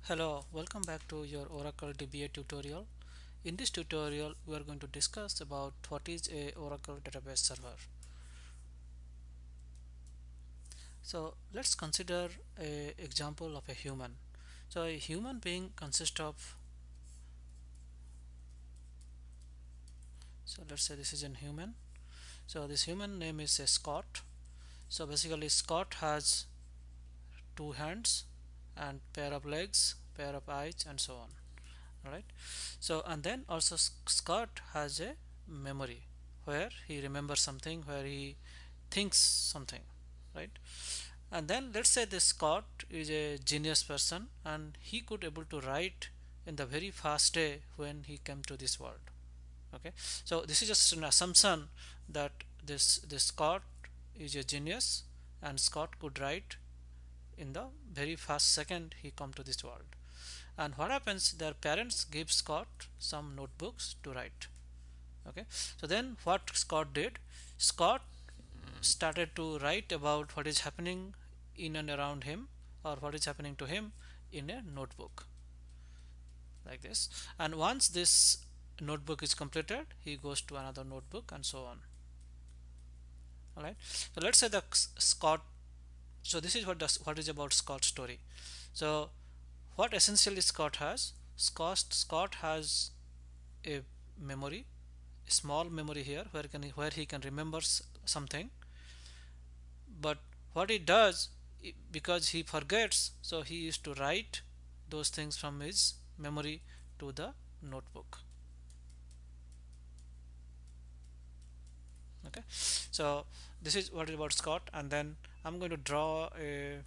Hello, welcome back to your Oracle DBA tutorial. In this tutorial, we are going to discuss about what is a Oracle database server. So let's consider a example of a human. So a human being consists of, so let's say this is a human. So this human name is a Scott. So basically Scott has two hands and pair of legs, pair of eyes and so on. Alright. So and then also Scott has a memory where he remembers something, where he thinks something, right? And then let's say this Scott is a genius person and he could able to write in the very first day when he came to this world. Okay, so this is just an assumption that this Scott is a genius and Scott could write in the very first second he come to this world. And what happens, their parents give Scott some notebooks to write. Okay, so then what Scott did, Scott started to write about what is happening in and around him, or what is happening to him, in a notebook like this. And once this notebook is completed, he goes to another notebook and so on. All right, so let's say the Scott, so this is what is about Scott's story. So what essentially Scott has, Scott has a memory, a small memory here where he can remember something. But what he does, because he forgets, so he used to write those things from his memory to the notebook. Okay, so this is what is about Scott. And then I'm going to draw a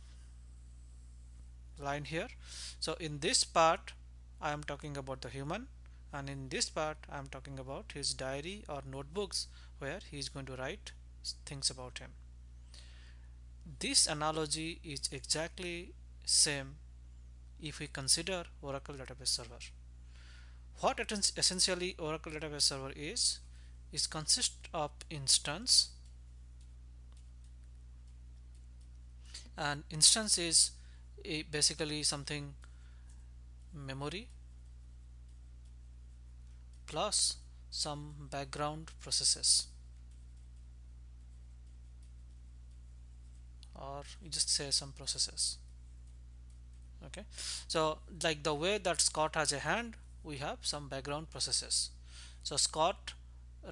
line here. So in this part I am talking about the human, and in this part I am talking about his diary or notebooks where he is going to write things about him. This analogy is exactly same if we consider Oracle database server. What essentially Oracle database server is consist of instance, and instance is basically something memory plus some background processes, or you just say some processes. Okay, so like the way that Scott has a hand, we have some background processes. So Scott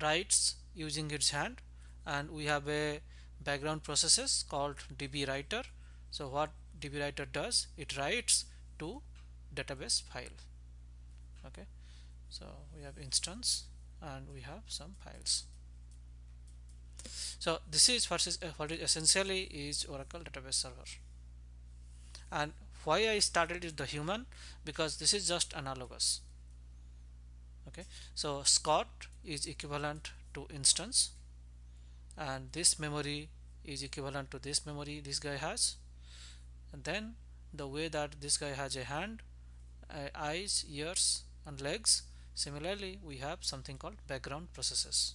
writes using its hand, and we have a background processes called DB writer. So what DB writer does, it writes to database file. Okay, so we have instance and we have some files. So this is what is essentially is Oracle database server. And why I started with the human, because this is just analogous. Okay, so Scott is equivalent to instance, and this memory is equivalent to this memory this guy has. And then the way that this guy has a hand, eyes, ears and legs, similarly we have something called background processes.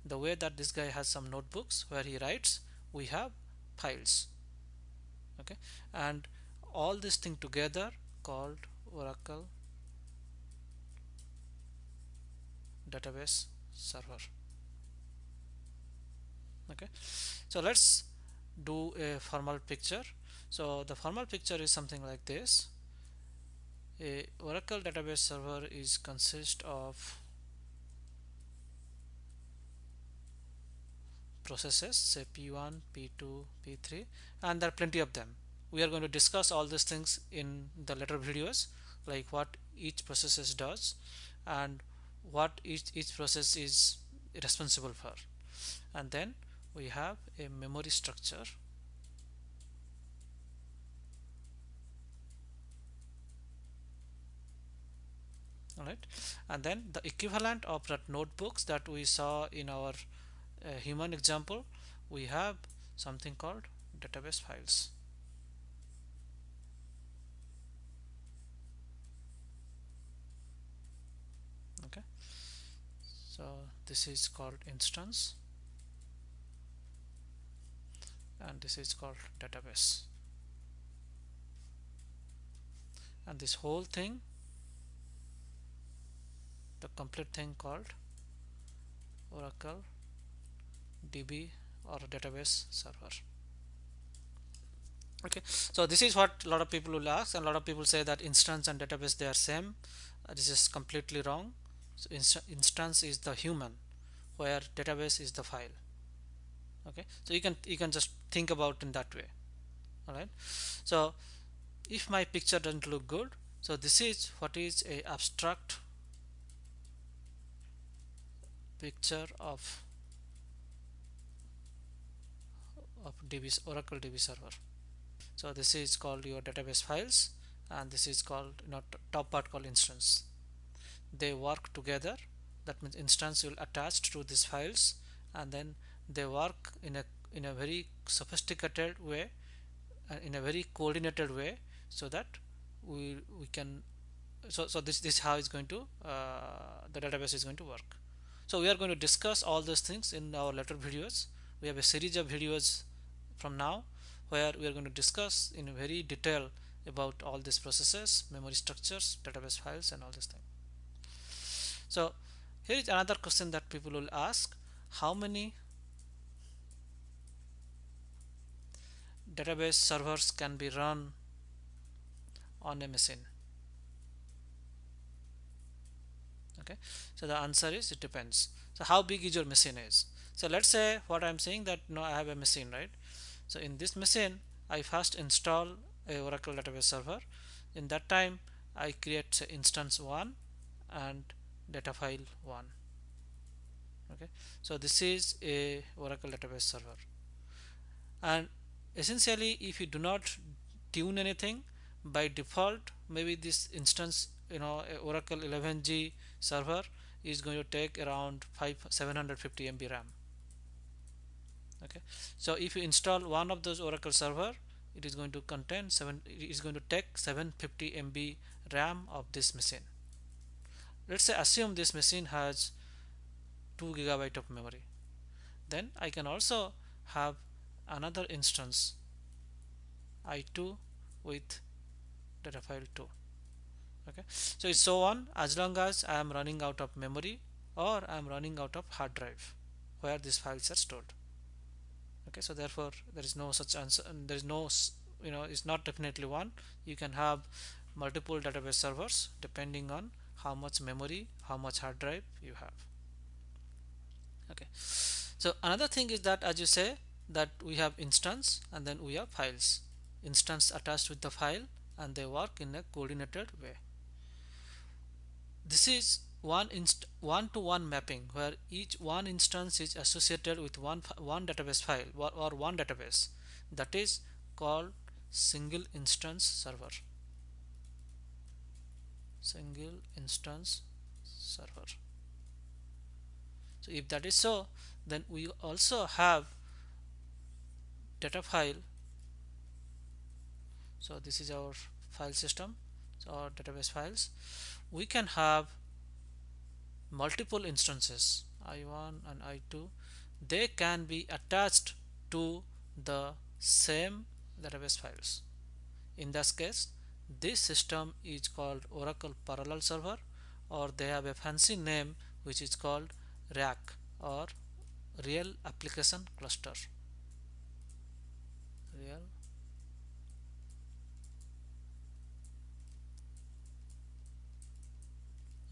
The way that this guy has some notebooks where he writes, we have files. Okay, and all this thing together called Oracle database server. Okay, so let's do a formal picture. So the formal picture is something like this. A Oracle database server is consist of processes, say P1, P2, P3, and there are plenty of them. We are going to discuss all these things in the later videos, like what each process does and what each process is responsible for. And then we have a memory structure. All right, and then the equivalent of that notebooks that we saw in our human example, we have something called database files. Okay, so this is called instance and this is called database. and this whole thing, the complete thing called Oracle DB or database server. Okay, so this is what a lot of people will ask, and a lot of people say that instance and database they are same. This is completely wrong. So instance is the human, where database is the file. Okay, so you can just think about in that way. All right, so if my picture doesn't look good, so this is what is a abstract picture of DB Oracle DB server. So this is called your database files, and this is called, top part called instance. They work together. That means instance will attach to these files, and then they work in a very sophisticated way, in a very coordinated way, so that we can, so this how is going to, the database is going to work. So we are going to discuss all those things in our later videos. We have a series of videos from now where we are going to discuss in very detail about all these processes, memory structures, database files, and all these things. So here is another question that people will ask: how many database servers can be run on a machine? Okay, so the answer is it depends. So how big is your machine is? So let's say what I'm saying that I have a machine, right? So in this machine I first install a Oracle database server. In that time I create say instance 1 and data file 1. Okay, so this is a Oracle database server, and essentially if you do not tune anything, by default maybe this instance, a Oracle 11G server is going to take around 750 MB RAM. Okay, so if you install one of those Oracle server, it is going to contain it is going to take 750 MB RAM of this machine. Let's say assume this machine has 2 GB of memory, then I can also have another instance I2 with data file 2. Okay, so it's so on as long as I am running out of memory or I am running out of hard drive where these files are stored. Okay, so therefore there is no such answer, and there is no, it's not definitely one. You can have multiple database servers depending on how much memory, how much hard drive you have. Okay, so another thing is that, as you say, that we have instance and then we have files. Instance attached with the file, and they work in a coordinated way. This is one-to-one mapping, where each one instance is associated with one database file or one database. That is called single instance server. Single instance server. So if that is so, then we also have data file. So this is our file system, so our database files. We can have multiple instances I1 and I2. They can be attached to the same database files. In this case, this system is called Oracle Parallel Server, or they have a fancy name which is called RAC, or Real Application Cluster. Real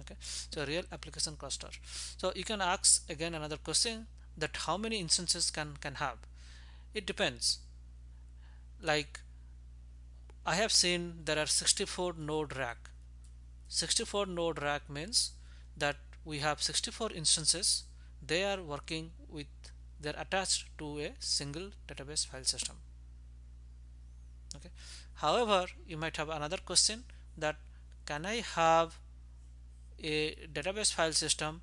Okay, so real application cluster. So you can ask again another question, that how many instances can have. It depends. Like I have seen there are 64 node rack. 64 node rack means that we have 64 instances. They are working with, they're attached to a single database file system. Okay, however, you might have another question, that can I have a database file system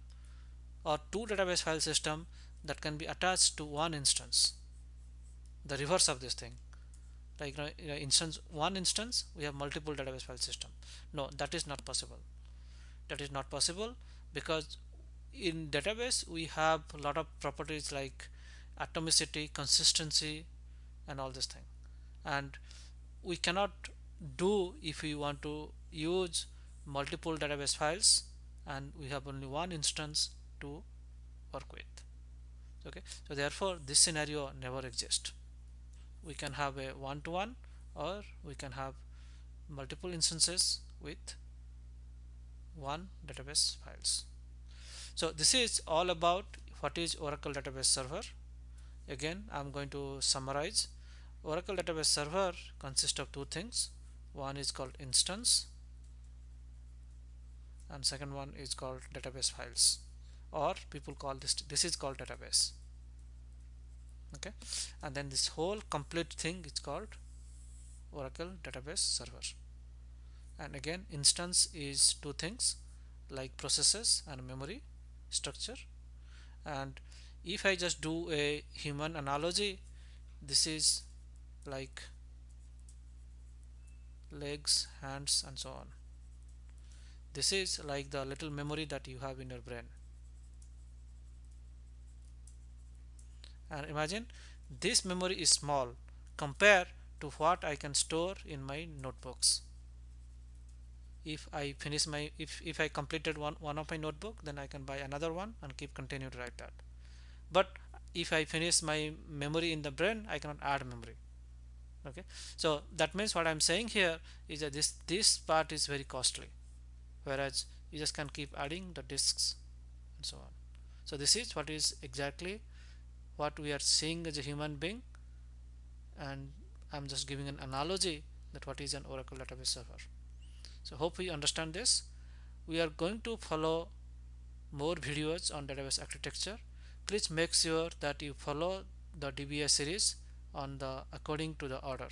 or two database file system that can be attached to one instance? The reverse of this thing, like one instance we have multiple database file system. No, that is not possible. That is not possible because in database we have a lot of properties like atomicity, consistency, and all this thing, and we cannot do, if we want to use multiple database files and we have only one instance to work with. Okay, so therefore this scenario never exists. We can have a one-to-one or we can have multiple instances with one database files. So this is all about what is Oracle Database Server. Again, I'm going to summarize. Oracle Database Server consists of two things. One is called instance and second one is called database files, or people call this is called database. Okay, and then this whole complete thing is called Oracle Database Server. And again, instance is two things like processes and memory structure. And if I just do a human analogy, this is like legs, hands, and so on. This is like the little memory that you have in your brain. And imagine this memory is small compared to what I can store in my notebooks. If I finish my if I completed one of my notebook, then I can buy another one and keep continue to write that. But if I finish my memory in the brain, I cannot add memory. Okay, so that means what I'm saying here is that this part is very costly, whereas you just can keep adding the disks and so on. So this is what is exactly what we are seeing as a human being, and I'm just giving an analogy that what is an Oracle Database Server. So hope we understand this. We are going to follow more videos on database architecture. Please make sure that you follow the DBA series on the according to the order.